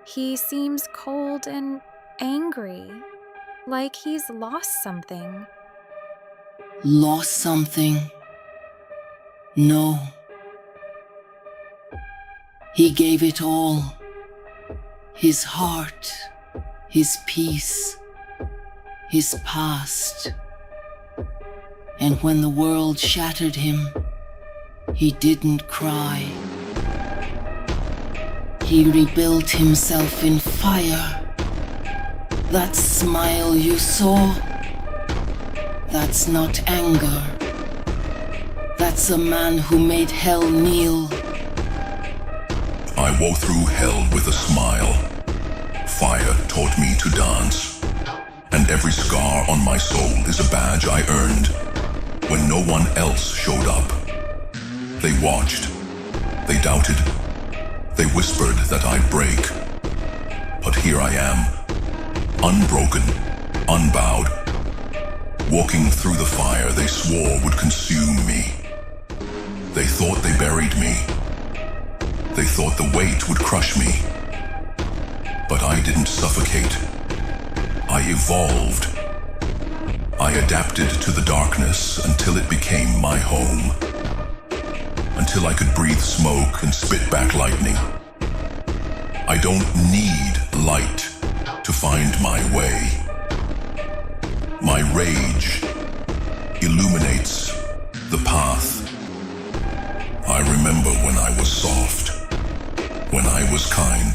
He seems cold and angry, like he's lost something. Lost something? No. He gave it all. His heart, his peace, his past. And when the world shattered him, he didn't cry. He rebuilt himself in fire. That smile you saw, that's not anger. That's a man who made hell kneel. I walked through hell with a smile. Fire taught me to dance. And every scar on my soul is a badge I earned when no one else showed up. They watched. They doubted. They whispered that I'd break. But here I am, unbroken, unbowed, walking through the fire they swore would consume me. They thought they buried me. They thought the weight would crush me. But I didn't suffocate. I evolved. I adapted to the darkness until it became my home. Until I could breathe smoke and spit back lightning. I don't need light to find my way. My rage illuminates the path. I remember when I was soft, when I was kind,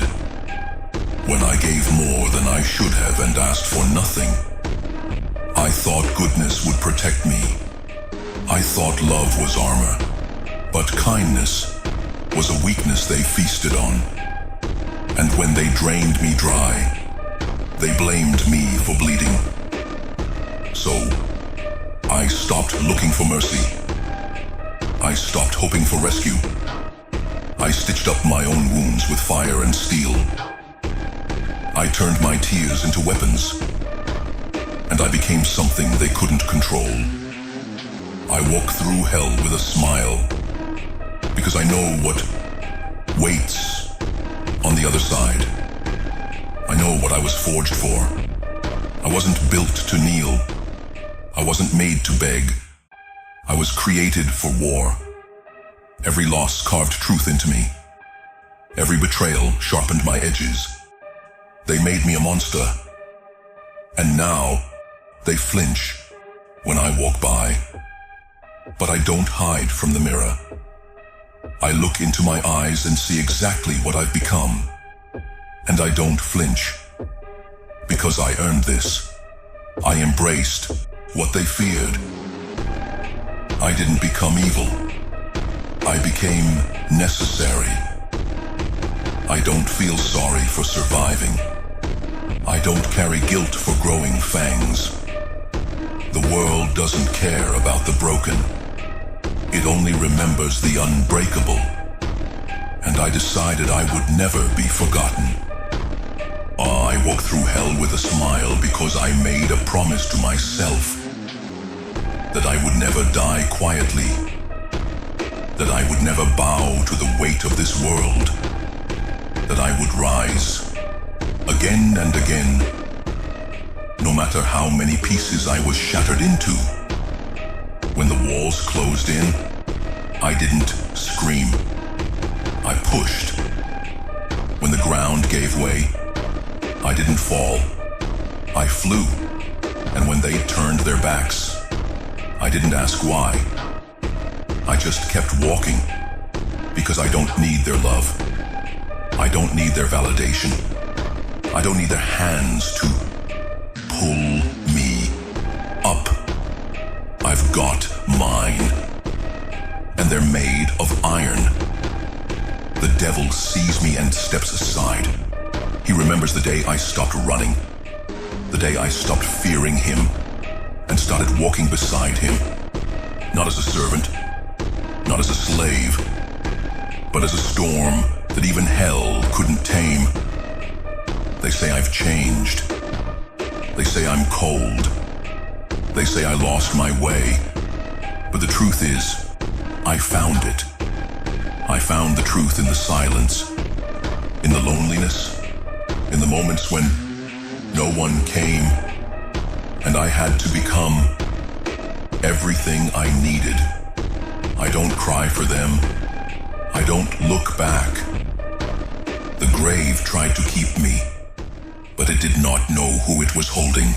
when I gave more than I should have and asked for nothing. I thought goodness would protect me. I thought love was armor, but kindness was a weakness they feasted on. And when they drained me dry, they blamed me for bleeding. So, I stopped looking for mercy. I stopped hoping for rescue. I stitched up my own wounds with fire and steel. I turned my tears into weapons, and I became something they couldn't control. I walk through hell with a smile, because I know what waits on the other side. I know what I was forged for. I wasn't built to kneel. I wasn't made to beg. I was created for war. Every loss carved truth into me. Every betrayal sharpened my edges. They made me a monster. And now, they flinch when I walk by. But I don't hide from the mirror. I look into my eyes and see exactly what I've become. And I don't flinch. Because I earned this. I embraced what they feared. I didn't become evil. I became necessary. I don't feel sorry for surviving. I don't carry guilt for growing fangs. The world doesn't care about the broken. It only remembers the unbreakable. And I decided I would never be forgotten. I walk through hell with a smile because I made a promise to myself that I would never die quietly, that I would never bow to the weight of this world, that I would rise again and again, no matter how many pieces I was shattered into. When the walls closed in, I didn't scream. I pushed. When the ground gave way, I didn't fall. I flew. And when they turned their backs, I didn't ask why. I just kept walking, because I don't need their love. I don't need their validation. I don't need their hands to pull me up. I've got mine, and they're made of iron. The devil sees me and steps aside. He remembers the day I stopped running, the day I stopped fearing him and started walking beside him, not as a servant, not as a slave, but as a storm that even hell couldn't tame. They say I've changed. They say I'm cold. They say I lost my way. But the truth is, I found it. I found the truth in the silence, in the loneliness, moments when no one came, and I had to become everything I needed. I don't cry for them. I don't look back. The grave tried to keep me, but it did not know who it was holding.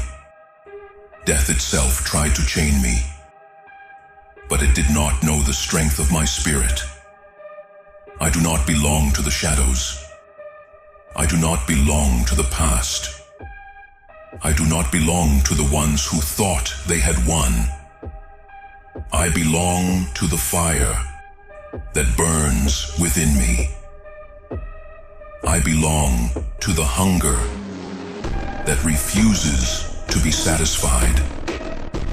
Death itself tried to chain me, but it did not know the strength of my spirit. I do not belong to the shadows. I do not belong to the past. I do not belong to the ones who thought they had won. I belong to the fire that burns within me. I belong to the hunger that refuses to be satisfied.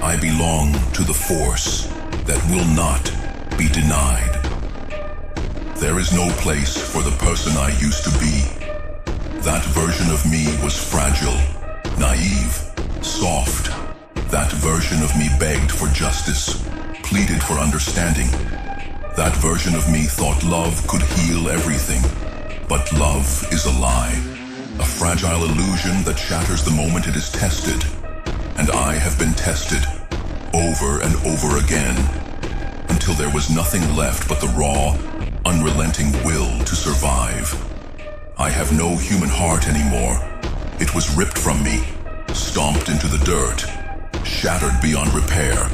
I belong to the force that will not be denied. There is no place for the person I used to be. That version of me was fragile, naive, soft. That version of me begged for justice, pleaded for understanding. That version of me thought love could heal everything. But love is a lie, a fragile illusion that shatters the moment it is tested. And I have been tested over and over again until there was nothing left but the raw, unrelenting will to survive. I have no human heart anymore. It was ripped from me, stomped into the dirt, shattered beyond repair.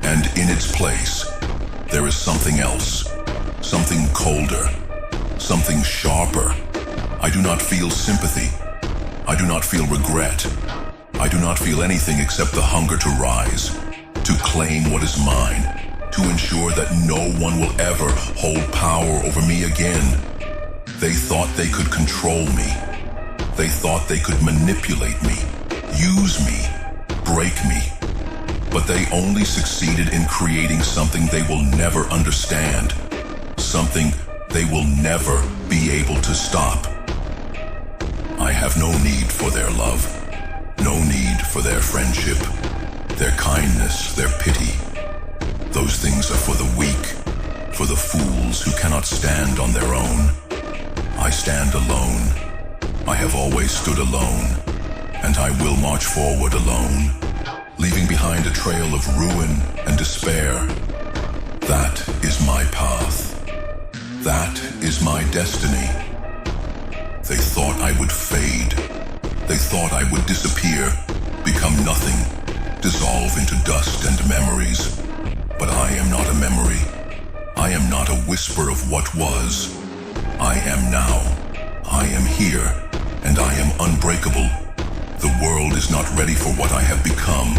And in its place, there is something else, something colder, something sharper. I do not feel sympathy. I do not feel regret. I do not feel anything except the hunger to rise, to claim what is mine, to ensure that no one will ever hold power over me again. They thought they could control me. They thought they could manipulate me, use me, break me. But they only succeeded in creating something they will never understand, something they will never be able to stop. I have no need for their love, no need for their friendship, their kindness, their pity. Those things are for the weak, for the fools who cannot stand on their own. I stand alone. I have always stood alone, and I will march forward alone, leaving behind a trail of ruin and despair. That is my path. That is my destiny. They thought I would fade. They thought I would disappear, become nothing, dissolve into dust and memories. But I am not a memory. I am not a whisper of what was. I am now. I am here, and I am unbreakable. The world is not ready for what I have become.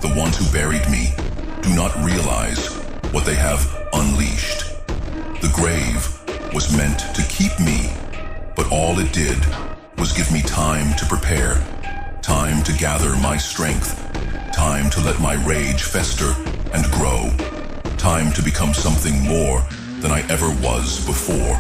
The ones who buried me do not realize what they have unleashed. The grave was meant to keep me, but all it did was give me time to prepare, time to gather my strength, time to let my rage fester and grow, time to become something more than I ever was before.